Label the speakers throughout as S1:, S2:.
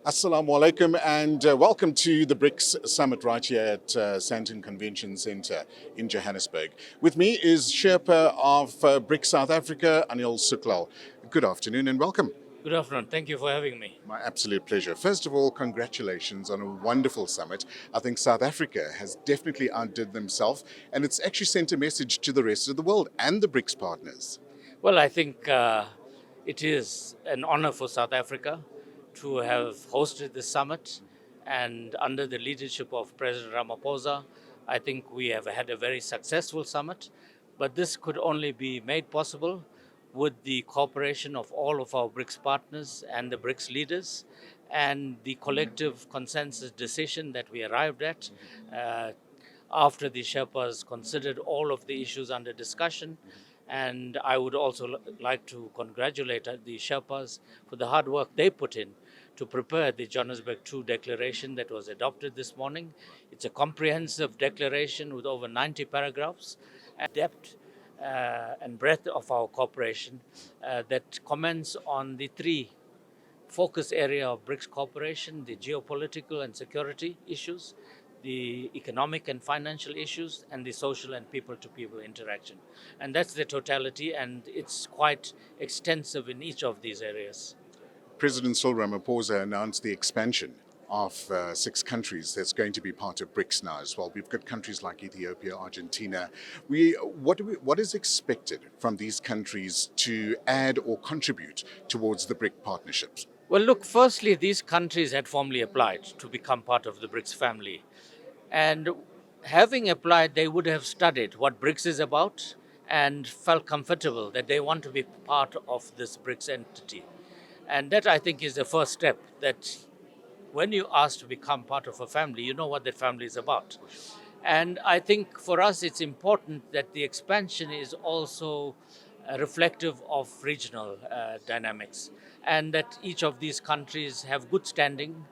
S1: Assalamu alaikum and welcome to the BRICS Summit right here at Sandton Convention Centre in Johannesburg. With me is Sherpa of BRICS South Africa, Anil. Good afternoon and welcome.
S2: Good afternoon. Thank you for having me.
S1: My absolute pleasure. First of all, congratulations on a wonderful summit. I think South Africa has definitely outdid themselves and it's actually sent a message to the rest of the world and the BRICS partners.
S2: Well, I think it is an honor for South Africa to have hosted this summit, and under the leadership of President Ramaphosa, I think we have had a very successful summit. But this could only be made possible with the cooperation of all of our BRICS partners and the BRICS leaders, and the collective consensus decision that we arrived at after the Sherpas considered all of the issues under discussion. And I would also like to congratulate the Sherpas for the hard work they put in to prepare the Johannesburg II declaration that was adopted this morning. It's a comprehensive declaration with over 90 paragraphs, and depth and breadth of our cooperation that comments on the three focus area of BRICS cooperation: the geopolitical and security issues, the economic and financial issues, and the social and people-to-people interaction. And that's the totality, and it's quite extensive in each of these areas.
S1: President Cyril Ramaphosa announced the expansion of 6 countries that's going to be part of BRICS now as well. We've got countries like Ethiopia, Argentina. What is expected from these countries to add or contribute towards the BRIC partnerships?
S2: Well, look, firstly, these countries had formally applied to become part of the BRICS family. And having applied, they would have studied what BRICS is about and felt comfortable that they want to be part of this BRICS entity. And that, I think, is the first step, that when you ask to become part of a family, you know what that family is about. And I think for us, it's important that the expansion is also reflective of regional dynamics, and that each of these countries have good standing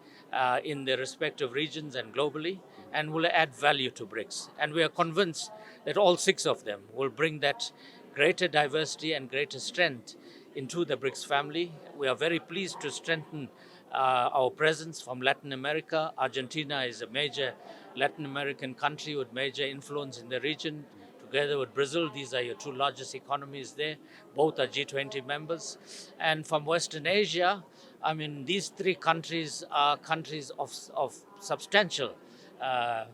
S2: in their respective regions and globally, and will add value to BRICS. And we are convinced that all 6 of them will bring that greater diversity and greater strength into the BRICS family. We are very pleased to strengthen our presence from Latin America. Argentina is a major Latin American country with major influence in the region. Together with Brazil, these are your 2 largest economies there. Both are G20 members. And from Western Asia, I mean, these 3 countries are countries of substantial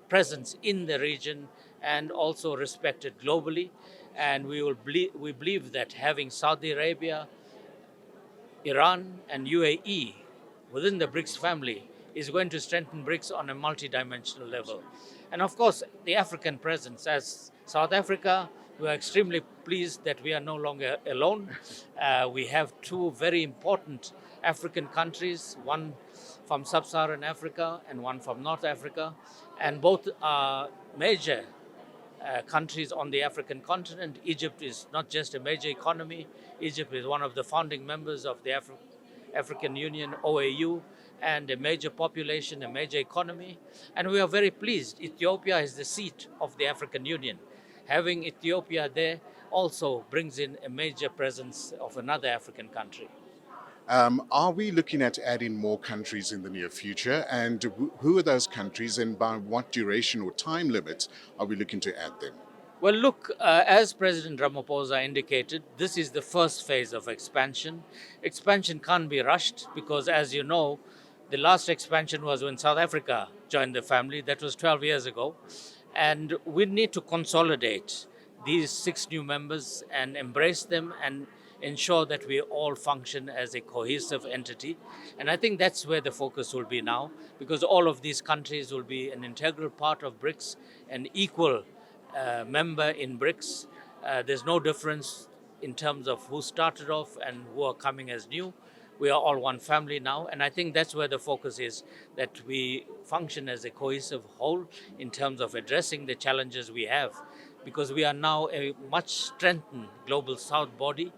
S2: presence in the region and also respected globally. And we believe that having Saudi Arabia, Iran, and UAE within the BRICS family is going to strengthen BRICS on a multidimensional level. And of course, the African presence. As South Africa, we are extremely pleased that we are no longer alone. We have 2 very important African countries, one from Sub-Saharan Africa and one from North Africa, and both are major countries on the African continent. Egypt is not just a major economy. Egypt is one of the founding members of the African Union, OAU, and a major population, a major economy. And we are very pleased. Ethiopia is the seat of the African Union. Having Ethiopia there also brings in a major presence of another African country.
S1: Are we looking at adding more countries in the near future? And who are those countries and by what duration or time limit are we looking to add them?
S2: Well, look, as President Ramaphosa indicated, this is the first phase of expansion. Expansion can't be rushed because, as you know, the last expansion was when South Africa joined the family. That was 12 years ago. And we need to consolidate these 6 new members and embrace them and ensure that we all function as a cohesive entity. And I think that's where the focus will be now, because all of these countries will be an integral part of BRICS, an equal member in BRICS. There's no difference in terms of who started off and who are coming as new. We are all one family now, and I think that's where the focus is, that we function as a cohesive whole in terms of addressing the challenges we have, because we are now a much strengthened global South body.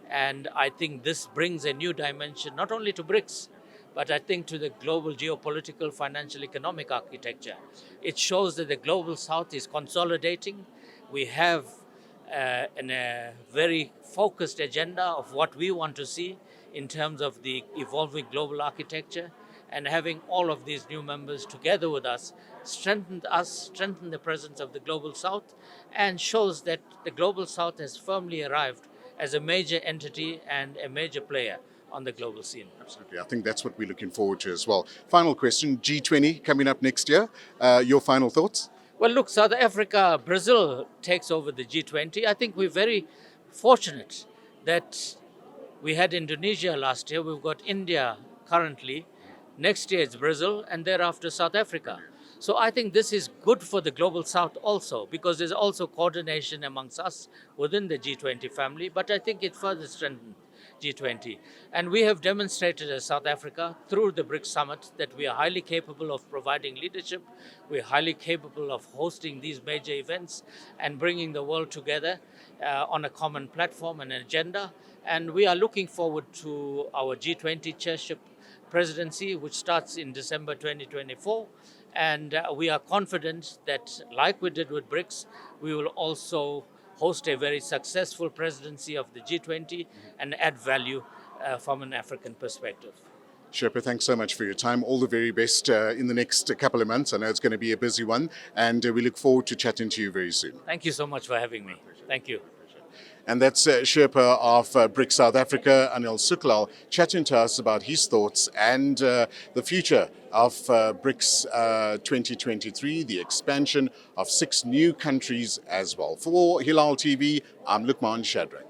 S2: And I think this brings a new dimension, not only to BRICS, but I think to the global geopolitical, financial, economic architecture. It shows that the global South is consolidating. We have a very focused agenda of what we want to see in terms of the evolving global architecture. and having all of these new members together with us strengthened the presence of the Global South, and shows that the Global South has firmly arrived as a major entity and a major player on the global scene.
S1: Absolutely. I think that's what we're looking forward to as well. Final question, G20 coming up next year. Your final thoughts?
S2: Well, look, South Africa, Brazil takes over the G20. I think we're very fortunate that we had Indonesia last year, we've got India currently, next year it's Brazil, and thereafter South Africa. So I think this is good for the Global South also, because there's also coordination amongst us within the G20 family, but I think it further strengthens G20. And we have demonstrated as South Africa through the BRICS summit that we are highly capable of providing leadership, we're highly capable of hosting these major events and bringing the world together on a common platform and agenda. And we are looking forward to our G20 chairship presidency, which starts in December 2024. And we are confident that, like we did with BRICS, we will also host a very successful presidency of the G20 and add value from an African perspective.
S1: Sherpa, thanks so much for your time. All the very best in the next couple of months. I know it's going to be a busy one, and we look forward to chatting to you very soon.
S2: Thank you so much for having me. Thank you.
S1: And that's Sherpa of BRICS South Africa, Anil, chatting to us about his thoughts and the future of BRICS 2023, the expansion of 6 new countries as well. For Hilaal TV, I'm Luqmaan Shadrach.